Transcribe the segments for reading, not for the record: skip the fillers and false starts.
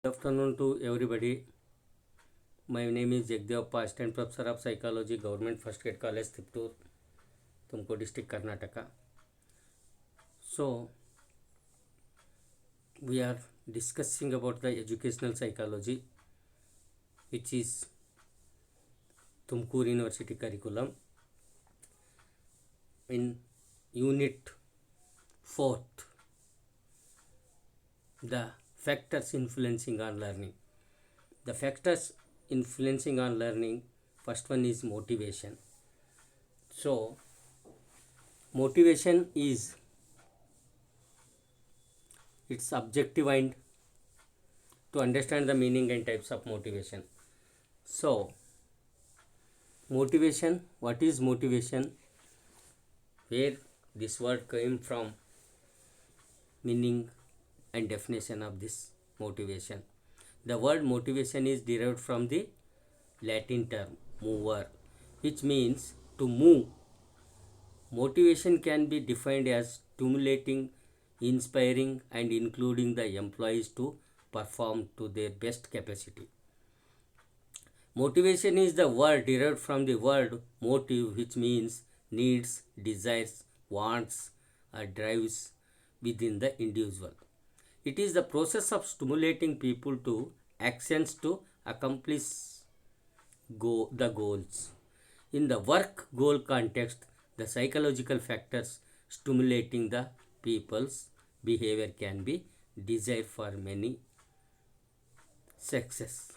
Good afternoon to everybody. My name is Jagdevappa, Assistant Professor of Psychology, Government First Grade College, Tiptur, Tumkur District, Karnataka. So, we are discussing about the educational psychology, which is Tumkur University curriculum. In Unit 4th, the factors influencing on learning. The factors influencing on learning, first one is motivation. So, motivation is its objective and to understand the meaning and types of motivation. So, motivation, what is motivation? Where this word came from, meaning and definition of this motivation. The word motivation is derived from the Latin term mover, which means to move. Motivation can be defined as stimulating, inspiring, and including the employees to perform to their best capacity. Motivation is the word derived from the word motive, which means needs, desires, wants, or drives within the individual. It is the process of stimulating people to actions to accomplish the goals. In the work goal context, the psychological factors stimulating the people's behavior can be desire for many success.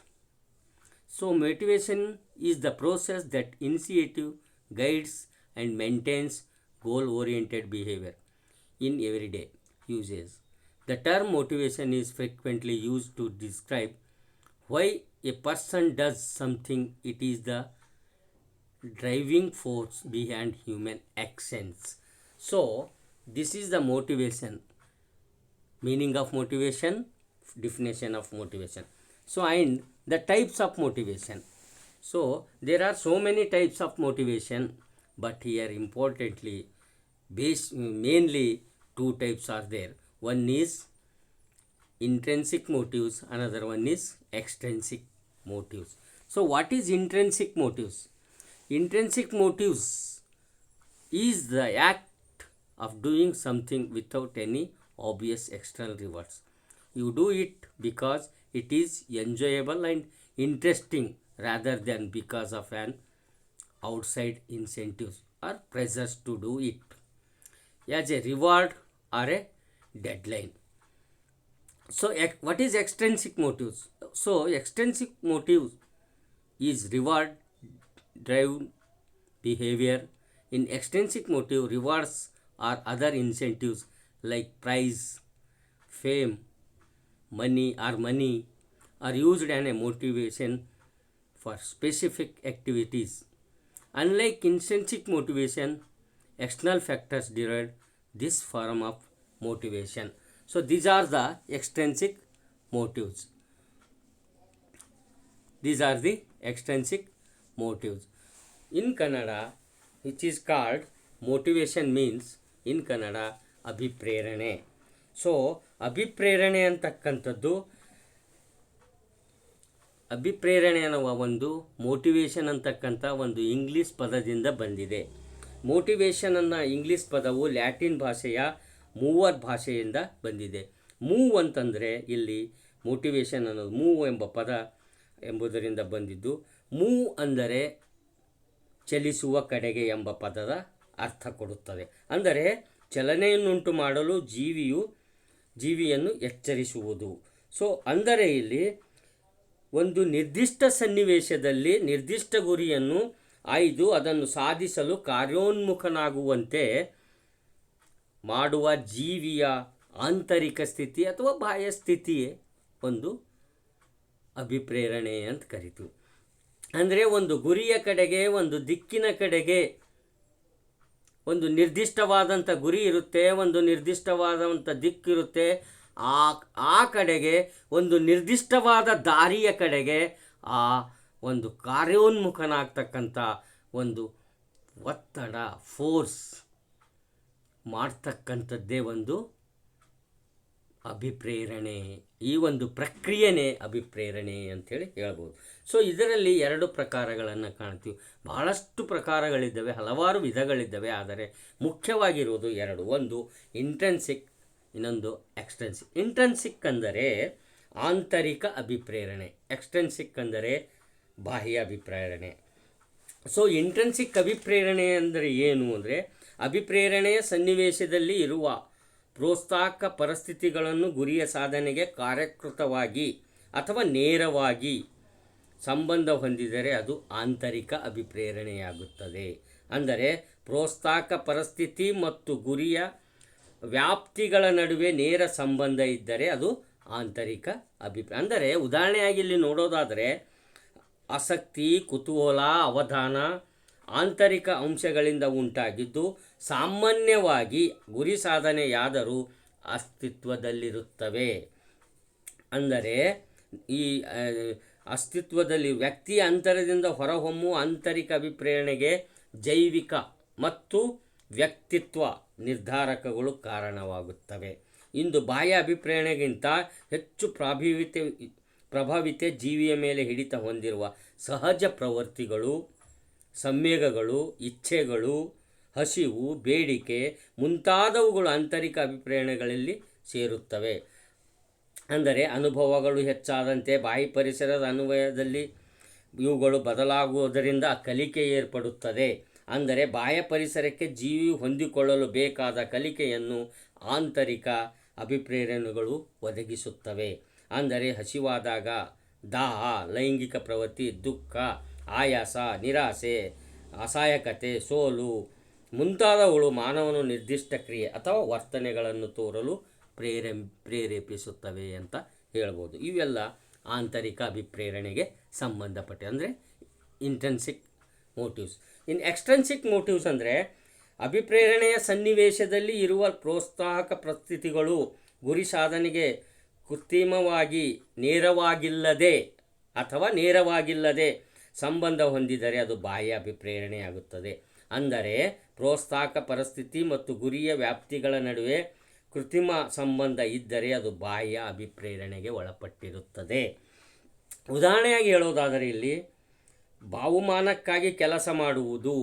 So, motivation is the process that initiative, guides, and maintains goal-oriented behavior in everyday usage. The term motivation is frequently used to describe why a person does something. It is the driving force behind human actions. So, this is the motivation, meaning of motivation, definition of motivation. So, and the types of motivation. So, there are so many types of motivation, but here importantly, mainly two types are there. One is intrinsic motives, another one is extrinsic motives. So, what is intrinsic motives? Intrinsic motives is the act of doing something without any obvious external rewards. You do it because it is enjoyable and interesting rather than because of an outside incentives or pressures to do it as a reward or a deadline. So, what is extrinsic motives? So, extrinsic motives is reward driven behavior. In extrinsic motive, rewards or other incentives like prize, fame, money are used as a motivation for specific activities. Unlike intrinsic motivation, external factors derive this form of motivation. So, these are the extrinsic motives. These are the extrinsic motives. In Kannada, which is called motivation means in Kannada ಅಭಿಪ್ರೇರಣೆ. So ಅಭಿಪ್ರೇರಣೆ ಅಂತಕ್ಕಂಥದ್ದು ಅಭಿಪ್ರೇರಣೆ ಅನ್ನುವ ಒಂದು motivation ಅಂತಕ್ಕಂಥ ಒಂದು English ಪದದಿಂದ ಬಂದಿದೆ. ಮೋಟಿವೇಶನನ್ನು ಇಂಗ್ಲೀಷ್ ಪದವು ಲ್ಯಾಟಿನ್ ಭಾಷೆಯ ಮೂವರ್ ಭಾಷೆಯಿಂದ ಬಂದಿದೆ. ಮೂವ್ ಅಂತಂದರೆ ಇಲ್ಲಿ ಮೋಟಿವೇಶನ್ ಅನ್ನೋದು ಮೂವ್ ಎಂಬ ಪದ ಎಂಬುದರಿಂದ ಬಂದಿದ್ದು. ಮೂವ್ ಅಂದರೆ ಚಲಿಸುವ ಕಡೆಗೆ ಎಂಬ ಪದದ ಅರ್ಥ ಕೊಡುತ್ತದೆ. ಅಂದರೆ ಚಲನೆಯನ್ನುಂಟು ಮಾಡಲು ಜೀವಿಯನ್ನು ಎಚ್ಚರಿಸುವುದು. ಸೊ ಅಂದರೆ ಇಲ್ಲಿ ಒಂದು ನಿರ್ದಿಷ್ಟ ಸನ್ನಿವೇಶದಲ್ಲಿ ನಿರ್ದಿಷ್ಟ ಗುರಿಯನ್ನು ಆಯ್ದು ಅದನ್ನು ಸಾಧಿಸಲು ಕಾರ್ಯೋನ್ಮುಖನಾಗುವಂತೆ ಮಾಡುವ ಜೀವಿಯ ಆಂತರಿಕ ಸ್ಥಿತಿ ಅಥವಾ ಬಾಹ್ಯ ಸ್ಥಿತಿಯೇ ಒಂದು ಅಭಿಪ್ರೇರಣೆ ಅಂತ ಕರಿತೀವಿ. ಅಂದರೆ ಒಂದು ಗುರಿಯ ಕಡೆಗೆ, ಒಂದು ದಿಕ್ಕಿನ ಕಡೆಗೆ, ಒಂದು ನಿರ್ದಿಷ್ಟವಾದಂಥ ಗುರಿ ಇರುತ್ತೆ, ಒಂದು ನಿರ್ದಿಷ್ಟವಾದಂಥ ದಿಕ್ಕಿರುತ್ತೆ. ಆ ಕಡೆಗೆ ಒಂದು ನಿರ್ದಿಷ್ಟವಾದ ದಾರಿಯ ಕಡೆಗೆ ಆ ಒಂದು ಕಾರ್ಯೋನ್ಮುಖನಾಗ್ತಕ್ಕಂಥ ಒಂದು ಒತ್ತಡ, ಫೋರ್ಸ್ ಮಾಡ್ತಕ್ಕಂಥದ್ದೇ ಒಂದು ಅಭಿಪ್ರೇರಣೆ. ಈ ಒಂದು ಪ್ರಕ್ರಿಯೆನೇ ಅಭಿಪ್ರೇರಣೆ ಅಂಥೇಳಿ ಹೇಳ್ಬೋದು. ಸೊ ಇದರಲ್ಲಿ ಎರಡು ಪ್ರಕಾರಗಳನ್ನು ಕಾಣ್ತೀವಿ. ಬಹಳಷ್ಟು ಪ್ರಕಾರಗಳಿದ್ದಾವೆ, ಹಲವಾರು ವಿಧಗಳಿದ್ದಾವೆ, ಆದರೆ ಮುಖ್ಯವಾಗಿರುವುದು ಎರಡು. ಒಂದು ಇಂಟ್ರೆನ್ಸಿಕ್, ಇನ್ನೊಂದು ಎಕ್ಸ್ಟ್ರೆನ್ಸಿಕ್. ಇಂಟ್ರೆನ್ಸಿಕ್ ಅಂದರೆ ಆಂತರಿಕ ಅಭಿಪ್ರೇರಣೆ, ಎಕ್ಸ್ಟ್ರೆನ್ಸಿಕ್ ಅಂದರೆ ಬಾಹ್ಯ ಅಭಿಪ್ರೇರಣೆ. ಸೊ ಇಂಟ್ರೆನ್ಸಿಕ್ ಅಭಿಪ್ರೇರಣೆ ಅಂದರೆ ಏನು ಅಂದರೆ, ಅಭಿಪ್ರೇರಣೆಯ ಸನ್ನಿವೇಶದಲ್ಲಿ ಇರುವ ಪ್ರೋತ್ಸಾಹಕ ಪರಿಸ್ಥಿತಿಗಳನ್ನು ಗುರಿಯ ಸಾಧನೆಗೆ ಕಾರ್ಯಕೃತವಾಗಿ ಅಥವಾ ನೇರವಾಗಿ ಸಂಬಂಧ ಹೊಂದಿದರೆ ಅದು ಆಂತರಿಕ ಅಭಿಪ್ರೇರಣೆಯಾಗುತ್ತದೆ. ಅಂದರೆ ಪ್ರೋತ್ಸಾಹಕ ಪರಿಸ್ಥಿತಿ ಮತ್ತು ಗುರಿಯ ವ್ಯಾಪ್ತಿಗಳ ನಡುವೆ ನೇರ ಸಂಬಂಧ ಇದ್ದರೆ ಅದು ಆಂತರಿಕ ಅಂದರೆ ಉದಾಹರಣೆಯಾಗಿ ಇಲ್ಲಿ ನೋಡೋದಾದರೆ, ಆಸಕ್ತಿ, ಕುತೂಹಲ, ಅವಧಾನ ಆಂತರಿಕ ಅಂಶಗಳಿಂದ ಉಂಟಾಗಿದ್ದು ಸಾಮಾನ್ಯವಾಗಿ ಗುರಿ ಸಾಧನೆಯಾದರೂ ಅಸ್ತಿತ್ವದಲ್ಲಿರುತ್ತವೆ. ಅಂದರೆ ಈ ಅಸ್ತಿತ್ವದಲ್ಲಿ ವ್ಯಕ್ತಿಯ ಅಂತರದಿಂದ ಹೊರಹೊಮ್ಮುವ ಆಂತರಿಕ ಅಭಿಪ್ರೇರಣೆಗೆ ಜೈವಿಕ ಮತ್ತು ವ್ಯಕ್ತಿತ್ವ ನಿರ್ಧಾರಕಗಳು ಕಾರಣವಾಗುತ್ತವೆ. ಇಂದು ಬಾಹ್ಯ ಅಭಿಪ್ರೇರಣೆಗಿಂತ ಹೆಚ್ಚು ಪ್ರಭಾವಿತ ಜೀವಿಯ ಮೇಲೆ ಹಿಡಿತ ಹೊಂದಿರುವ ಸಹಜ ಪ್ರವೃತ್ತಿಗಳು, ಸಂವೇಗಗಳು, ಇಚ್ಛೆಗಳು, ಹಸಿವು, ಬೇಡಿಕೆ ಮುಂತಾದವುಗಳು ಆಂತರಿಕ ಅಭಿಪ್ರೇರಣೆಗಳಲ್ಲಿ ಸೇರುತ್ತವೆ. ಅಂದರೆ ಅನುಭವಗಳು ಹೆಚ್ಚಾದಂತೆ ಬಾಹ್ಯ ಪರಿಸರದ ಅನ್ವಯದಲ್ಲಿ ಇವುಗಳು ಬದಲಾಗುವುದರಿಂದ ಕಲಿಕೆ ಏರ್ಪಡುತ್ತದೆ. ಅಂದರೆ ಬಾಹ್ಯ ಪರಿಸರಕ್ಕೆ ಜೀವಿ ಹೊಂದಿಕೊಳ್ಳಲು ಬೇಕಾದ ಕಲಿಕೆಯನ್ನು ಆಂತರಿಕ ಅಭಿಪ್ರೇರಣೆಗಳು ಒದಗಿಸುತ್ತವೆ. ಅಂದರೆ ಹಸಿವಾದಾಗ ದಾಹ, ಲೈಂಗಿಕ ಪ್ರವೃತ್ತಿ, ದುಃಖ, ಆಯಾಸ, ನಿರಾಸೆ, ಅಸಹಾಯಕತೆ, ಸೋಲು ಮುಂತಾದವುಗಳು ಮಾನವನು ನಿರ್ದಿಷ್ಟ ಕ್ರಿಯೆ ಅಥವಾ ವರ್ತನೆಗಳನ್ನು ತೋರಲು ಪ್ರೇರೇಪಿಸುತ್ತವೆ ಅಂತ ಹೇಳ್ಬೋದು. ಇವೆಲ್ಲ ಆಂತರಿಕ ಅಭಿಪ್ರೇರಣೆಗೆ ಸಂಬಂಧಪಟ್ಟ, ಅಂದರೆ ಇಂಟ್ರೆನ್ಸಿಕ್ ಮೋಟಿವ್ಸ್. ಇನ್ನು ಎಕ್ಸ್ಟ್ರೆನ್ಸಿಕ್ ಮೋಟಿವ್ಸ್ ಅಂದರೆ ಅಭಿಪ್ರೇರಣೆಯ ಸನ್ನಿವೇಶದಲ್ಲಿ ಇರುವ ಪ್ರೋತ್ಸಾಹಕ ಪರಿಸ್ಥಿತಿಗಳು ಗುರಿ ಸಾಧನೆಗೆ ಕೃತ್ರಿಮವಾಗಿ ನೇರವಾಗಿಲ್ಲದೆ ಸಂಬಂಧ ಹೊಂದಿದರೆ ಅದು ಬಾಹ್ಯ ಅಭಿಪ್ರೇರಣೆಯಾಗುತ್ತದೆ. ಅಂದರೆ ಪ್ರೋತ್ಸಾಹಕ ಪರಿಸ್ಥಿತಿ ಮತ್ತು ಗುರಿಯ ವ್ಯಾಪ್ತಿಗಳ ನಡುವೆ ಕೃತ್ರಿಮ ಸಂಬಂಧ ಇದ್ದರೆ ಅದು ಬಾಹ್ಯ ಅಭಿಪ್ರೇರಣೆಗೆ ಒಳಪಟ್ಟಿರುತ್ತದೆ. ಉದಾಹರಣೆಯಾಗಿ ಹೇಳೋದಾದರೆ ಇಲ್ಲಿ ಬಹುಮಾನಕ್ಕಾಗಿ ಕೆಲಸ ಮಾಡುವುದು,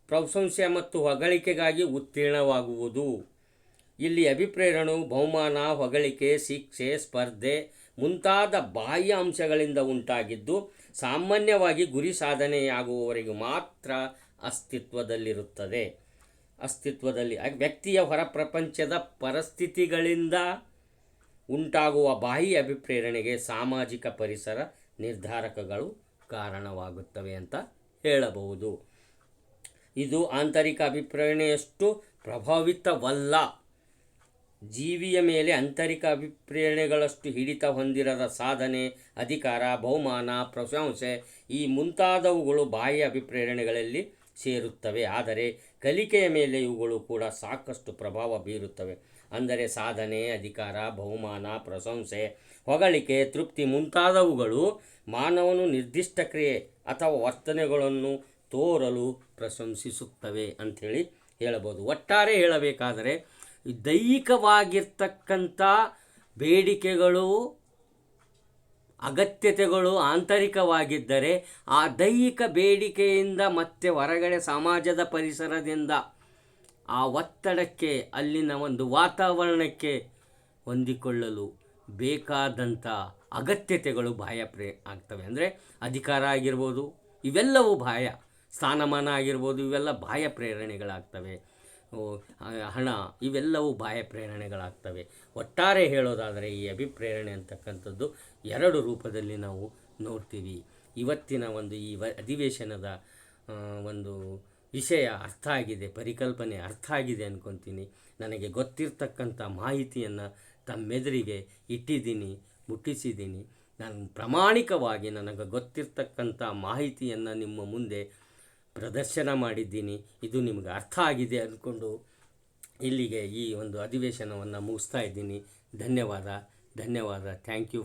ಪ್ರಶಂಸೆ ಮತ್ತು ಹೊಗಳಿಕೆಗಾಗಿ ಉತ್ತೀರ್ಣವಾಗುವುದು. ಇಲ್ಲಿ ಅಭಿಪ್ರೇರಣೆಯು ಬಹುಮಾನ, ಹೊಗಳಿಕೆ, ಶಿಕ್ಷೆ, ಸ್ಪರ್ಧೆ ಮುಂತಾದ ಬಾಹ್ಯ ಅಂಶಗಳಿಂದ ಉಂಟಾಗಿದ್ದು ಸಾಮಾನ್ಯವಾಗಿ ಗುರಿ ಸಾಧನೆಯಾಗುವವರೆಗೂ ಮಾತ್ರ ಅಸ್ತಿತ್ವದಲ್ಲಿ ವ್ಯಕ್ತಿಯ ಹೊರ ಪ್ರಪಂಚದ ಪರಿಸ್ಥಿತಿಗಳಿಂದ ಉಂಟಾಗುವ ಬಾಹ್ಯ ಅಭಿಪ್ರೇರಣೆಗೆ ಸಾಮಾಜಿಕ ಪರಿಸರ ನಿರ್ಧಾರಕಗಳು ಕಾರಣವಾಗುತ್ತವೆ ಅಂತ ಹೇಳಬಹುದು. ಇದು ಆಂತರಿಕ ಅಭಿಪ್ರೇರಣೆಯಷ್ಟು ಪ್ರಭಾವಿತವಲ್ಲ. ಜೀವಿಯ ಮೇಲೆ ಆಂತರಿಕ ಅಭಿಪ್ರೇರಣೆಗಳಷ್ಟು ಹಿಡಿತ ಹೊಂದಿರದ ಸಾಧನೆ, ಅಧಿಕಾರ, ಬಹುಮಾನ, ಪ್ರಶಂಸೆ ಈ ಮುಂತಾದವುಗಳು ಬಾಹ್ಯ ಅಭಿಪ್ರೇರಣೆಗಳಲ್ಲಿ ಸೇರುತ್ತವೆ. ಆದರೆ ಕಲಿಕೆಯ ಮೇಲೆ ಇವುಗಳು ಕೂಡ ಸಾಕಷ್ಟು ಪ್ರಭಾವ ಬೀರುತ್ತವೆ. ಅಂದರೆ ಸಾಧನೆ, ಅಧಿಕಾರ, ಬಹುಮಾನ, ಪ್ರಶಂಸೆ, ಹೊಗಳಿಕೆ, ತೃಪ್ತಿ ಮುಂತಾದವುಗಳು ಮಾನವನು ನಿರ್ದಿಷ್ಟ ಕ್ರಿಯೆ ಅಥವಾ ವರ್ತನೆಗಳನ್ನು ತೋರಲು ಪ್ರಶಂಸಿಸುತ್ತವೆ ಅಂಥೇಳಿ ಹೇಳಬಹುದು. ಒಟ್ಟಾರೆ ಹೇಳಬೇಕಾದರೆ ದೈಹಿಕವಾಗಿರ್ತಕ್ಕಂಥ ಬೇಡಿಕೆಗಳು, ಅಗತ್ಯತೆಗಳು ಆಂತರಿಕವಾಗಿದ್ದರೆ ಆ ದೈಹಿಕ ಬೇಡಿಕೆಯಿಂದ ಮತ್ತೆ ಹೊರಗಡೆ ಸಮಾಜದ ಪರಿಸರದಿಂದ ಆ ಒತ್ತಡಕ್ಕೆ, ಅಲ್ಲಿನ ಒಂದು ವಾತಾವರಣಕ್ಕೆ ಹೊಂದಿಕೊಳ್ಳಲು ಬೇಕಾದಂಥ ಅಗತ್ಯತೆಗಳು ಬಾಹ್ಯ ಆಗ್ತವೆ. ಅಂದರೆ ಅಧಿಕಾರ ಆಗಿರ್ಬೋದು, ಇವೆಲ್ಲವೂ ಬಾಹ್ಯ, ಸ್ಥಾನಮಾನ ಆಗಿರ್ಬೋದು, ಇವೆಲ್ಲ ಬಾಹ್ಯ ಪ್ರೇರಣೆಗಳಾಗ್ತವೆ. ಹಣ, ಇವೆಲ್ಲವೂ ಬಾಹ್ಯ ಪ್ರೇರಣೆಗಳಾಗ್ತವೆ. ಒಟ್ಟಾರೆ ಹೇಳೋದಾದರೆ ಈ ಅಭಿಪ್ರೇರಣೆ ಅಂತಕ್ಕಂಥದ್ದು ಎರಡು ರೂಪದಲ್ಲಿ ನಾವು ನೋಡ್ತೀವಿ. ಇವತ್ತಿನ ಒಂದು ಈ ಅಧಿವೇಶನದ ಒಂದು ವಿಷಯ ಅರ್ಥ ಆಗಿದೆ, ಪರಿಕಲ್ಪನೆ ಅರ್ಥ ಆಗಿದೆ ಅಂದ್ಕೊತೀನಿ. ನನಗೆ ಗೊತ್ತಿರ್ತಕ್ಕಂಥ ಮಾಹಿತಿಯನ್ನು ತಮ್ಮೆದುರಿಗೆ ಇಟ್ಟಿದ್ದೀನಿ, ಮುಟ್ಟಿಸಿದ್ದೀನಿ. ನಾನು ಪ್ರಾಮಾಣಿಕವಾಗಿ ನನಗೆ ಗೊತ್ತಿರ್ತಕ್ಕಂಥ ಮಾಹಿತಿಯನ್ನು ನಿಮ್ಮ ಮುಂದೆ ಪ್ರದರ್ಶನ ಮಾಡಿದ್ದೀನಿ. ಇದು ನಿಮಗೆ ಅರ್ಥ ಆಗಿದೆ ಅಂದ್ಕೊಂಡು ಇಲ್ಲಿಗೆ ಈ ಒಂದು ಅಧಿವೇಶನವನ್ನು ಮುಗಿಸ್ತಾ ಇದ್ದೀನಿ. ಧನ್ಯವಾದ. Thank you.